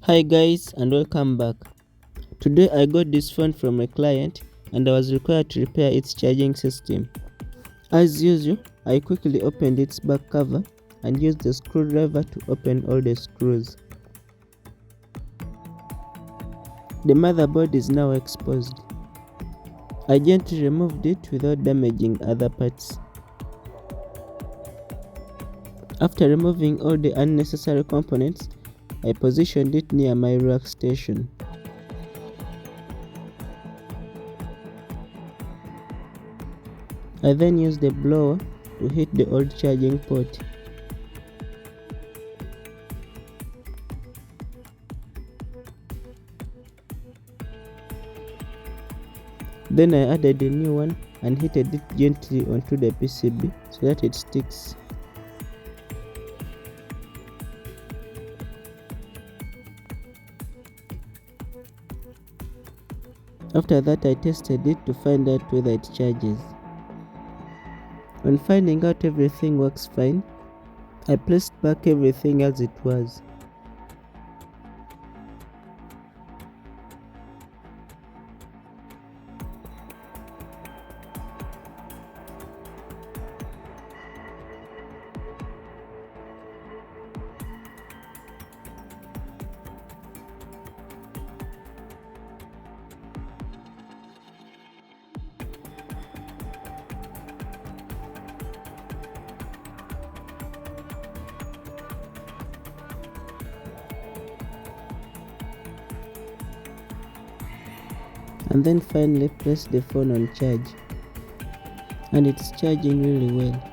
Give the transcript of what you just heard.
Hi guys and welcome back. Today I got this phone from a client and I was required to repair its charging system. As usual, I quickly opened its back cover and used the screwdriver to open all the screws. The motherboard is now exposed. I gently removed it without damaging other parts. After removing all the unnecessary components, I positioned it near my workstation. I then used the blower to hit the old charging port. Then I added a new one and hit it gently onto the PCB so that it sticks. After that I tested it to find out whether it charges. On finding out everything works fine, I placed back everything as it was. And then finally place the phone on charge, and it's charging really well.